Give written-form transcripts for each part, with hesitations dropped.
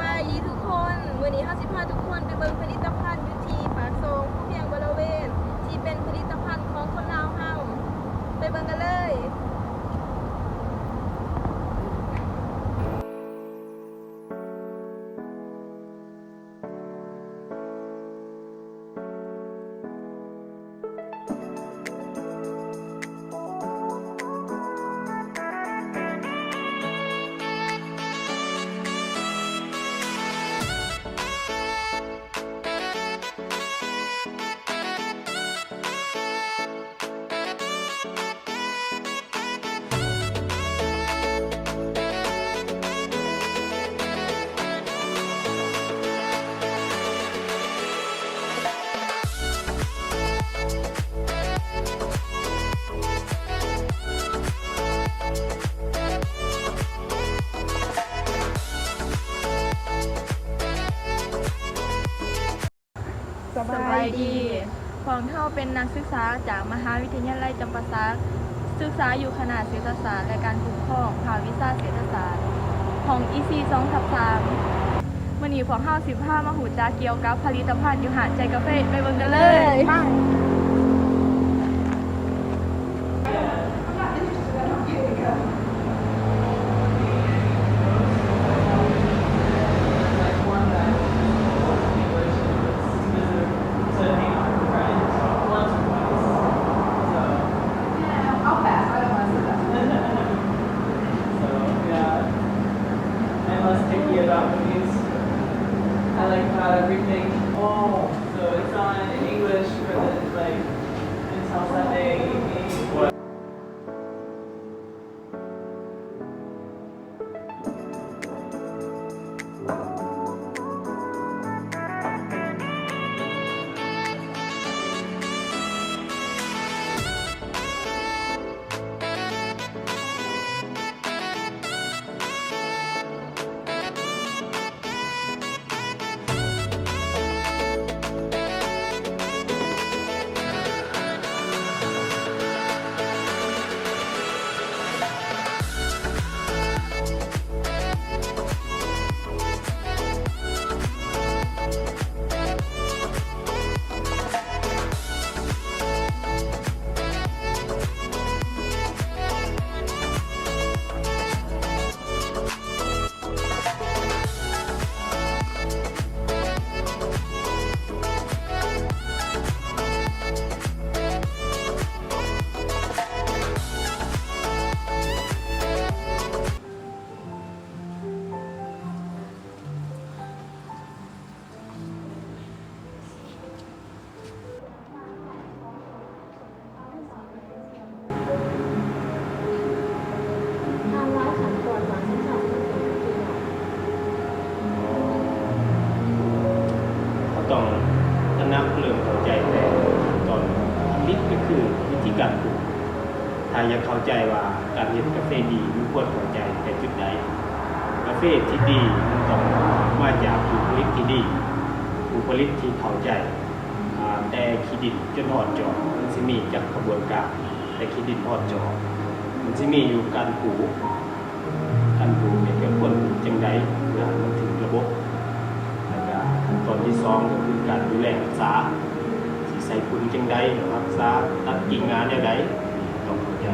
บายดีทุกคนวันนี้55ทุกคนไปเบิ่งผลิตภัณฑ์อยู่ที่ปากซองผู้เพียงบริเวณที่เป็นผลิตภัณฑ์ของคนลาวเฮาไปเบิ่งกันเลยสบายดีของเท่าเป็นนักศึกษาจากมหาวิทยาลัยจำปาสักศึกษาอยู่คณะเศรษฐศาสตร์และการปกครองภาควิชาเศรษฐศาสตร์ของ EC 2/3วันนี้พวกเฮา15มาหูจาเกี่ยวกับผลิตภัณฑ์อยู่หาดใจกาแฟไปเบิ่งกันเลยI like how everything. Oh, so it's on in English for the like until Sunday evening.ต้องตระหนักเรื่องเข้าใจแต่ตอนผลิตก็คือวิธีการปลูกถ้าอยากเข้าใจว่าการเฮ็ดกาแฟดีมันควรเข้าใจแต่จุดใดกาแฟที่ดีมันต้องมาจากผู้ผลิตที่ดีผู้ผลิตที่เข้าใจแต่ขี้ดินจนฮอดจอมันสิมีจากกระบวนการแต่ขี้ดินฮอดจอมันสิมีอยู่การปลูกเนี่ยก็ควรปลูกจังได๋เพื่อให้มันถึงระบบขั้นตอนที่2ก็คือการดูแลรักษาสิใส่ปุ๋ยจังใดรักษาตัดกิ่งงาแนวใดต้องเข้าใจ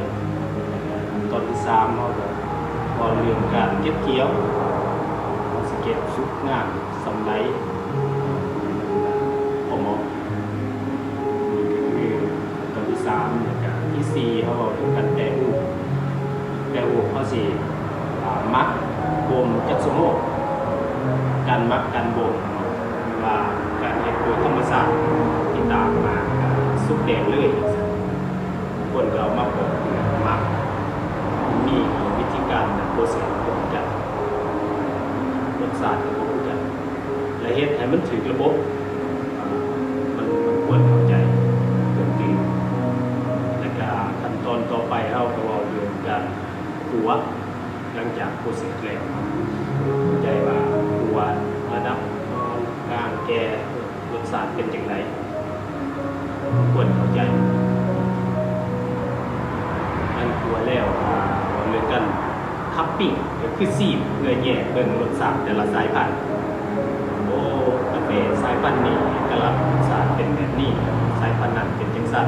ขั้นตอนที่3เฮาก็พอเรื่องการเก็บเกี่ยวเฮาสิเก็บสุกงามสำไรพอเหมาะนี่ก็คือขั้นตอนที่3แล้วก็ที่4เฮาเว้าถึงการแปรรูปเฮาสิหมักบ่มจักชั่วโมงการหมักการบ่มว่าการเฮ็ดโดยธรรมชาติที่ตามมาสุกแดงเลยคนก็เอามาบ่มหมักมีวิธีการโปรเซสบ่มกันรสชาติก็บ่คือกันและเฮ็ดให้มันถึงระบบมันควรเข้าใจเรื่องจริงแล้วก็ขั้นตอนต่อไปเฮาก็เว้าเรื่องการคั่วหลังจากโปรเซสแล้วเข้าใจว่าคั่วระดับกลางแก่รสชาติเป็นจังไดควรเข้าใจอันคั่วแล้วเรื่องกันท คัพปิ้งก็คือซีดเพื่อแยกเบิ่งรสชาติแต่ละสายพันธุ์โอ้กาแฟสายพันธุ์นี้เอกลักษณ์รสชาติเป็นแบบนี้สายพันธุ์นั้นเป็นจังซั่น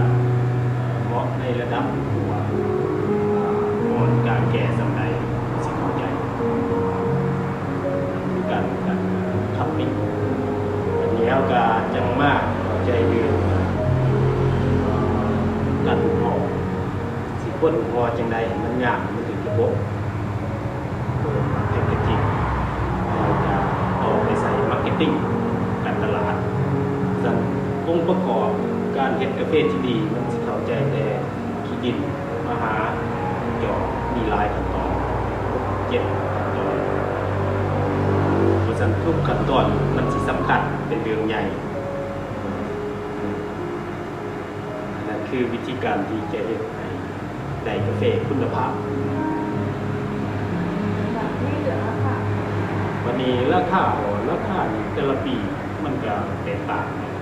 เหมาะในระดับหัวงอนการแก่สำใดสิเข้าใจการคัพปิ้งอันนี้เอาก็จังมากเข้าใจเรื่องการหอสิพ่นพอจังใดมันยากมันถึงระบบแพคเกจจิ้งแล้วก็เอาไปใส่มาร์เก็ตติ้งการตลาดสั่นองค์ประกอบการเฮ็ดกาแฟที่ดีมันสิเข้าใจแต่ขี้ดินมาหาเกี่ยวมีหลายขั้นตอน7ขั้นตอนเพราะฉะนั้นทุกขั้นตอนมันสิสำคัญเป็นเรื่องใหญ่นั่นคือวิธีการที่จะเฮ็ดให้ได้กาแฟคุณภาพวันนี้ราคานี่แต่ละปีมันก็แตกต่างกัน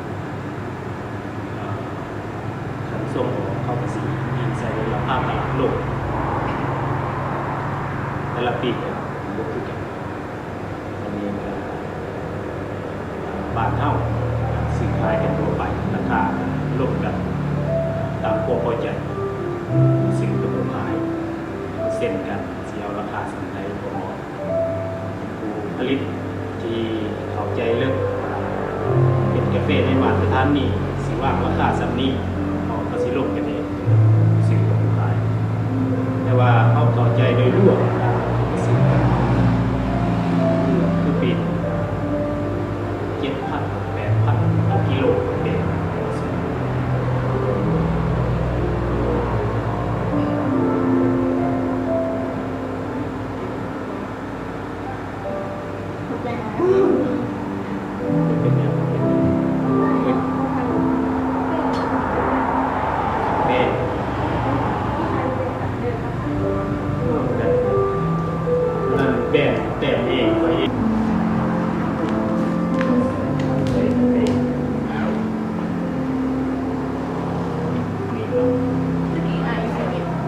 ขันส่งของเข้าภาษีอิงใส่ราคาตลาดโลกแต่ละปีก็บ่คือกันวันนี้ก็บ้านเฮาซื้อขายกันทั่วไปราคาลดกันตามความพอใจสิ่งที่ผมขายเส้นกันสิเอาราคาสันไดบ่เหมาะผู้ผลิตที่เข้าใจเรื่องเป็นกาแฟในมาตรฐานนี้สิว่างราคาสำนี้เขาก็สิลงกันเองสิ่งที่ผมขายแต่ว่าเขาเข้าใจโดยรวมสิ่งคือปีน 7,000 8,000 ต่อกิโลเองเป็นอย่างแม่นั่นแบ่งแต่เองไว้เอง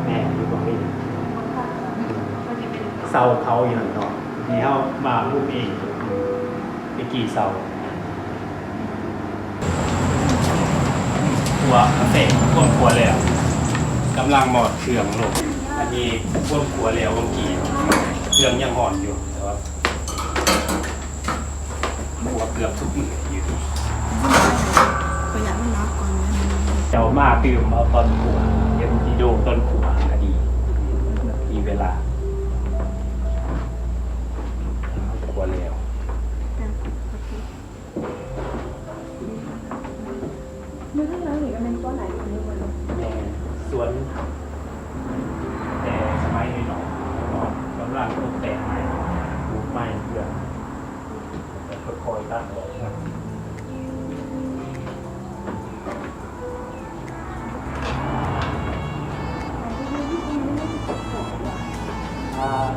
แม่อยู่ตรงนี้เสาเขาอยู่หันต่อนี่เขามาพูดเองไปกี่เสาหัวกาแฟก้นขัวแล้วกำลังหมอดเครื่องลงอันนี้ก้นขัวแล้วเมื่อกี้เครื่องยังหอดอยู่แต่ว่าหัวเกือบทุกมืออยู่ดี ประหยัดมันนับก่อนนะ เจ้ามาตื่มเอาตอนขัวเย็นดีโดต้นขัวก็ดีมีเวลาขัวแล้ว มือข้างหลังนี่ก็เป็นตัวไหนอยู่ในวันนี้ สวนแต่สมัยนี้เนาะกำลังตกแต่งใหม่ปลูกใหม่เพื่อแต่ค่อยๆตั้งออกมา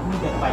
นี่จะไป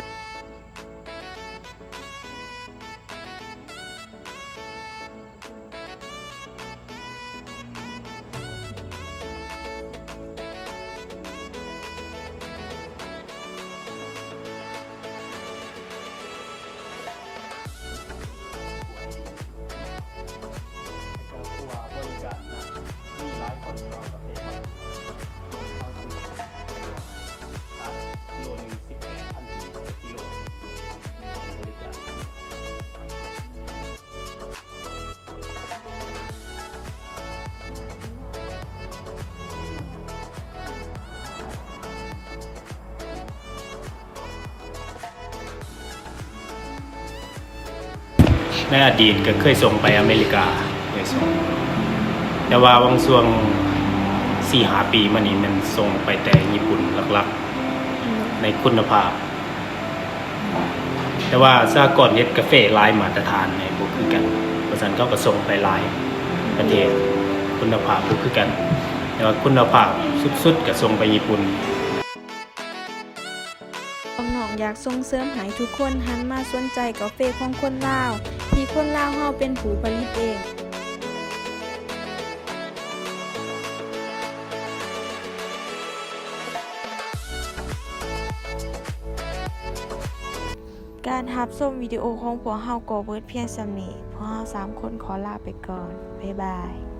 ในอดีตก็เคยส่งไปอเมริกาเคยส่งแต่ว่าบางช่วง 4-5 ปีมานี้มันส่งไปแต่ญี่ปุ่นหลักๆในคุณภาพ แต่ว่าสหกรณ์เฮ็ดกาแฟหลายมาตรฐานเนี่ยบ่คือกันเพราะฉะนั้นเขาก็ส่งไปหลายประเทศคุณภาพบ่คือกันแต่ว่าคุณภาพสุดๆก็ส่งไปญี่ปุ่น น้องๆอยากส่งเสริมให้ทุกคนหันมาสนใจกาแฟของคนลาว ที่คนลาวเฮาเป็นผู้ผลิตเอง การรับชมวิดีโอของพวกเฮาก็เบิดเพียงส่ำนี้พวกเฮา3คนขอลาไปก่อนบ๊ายบาย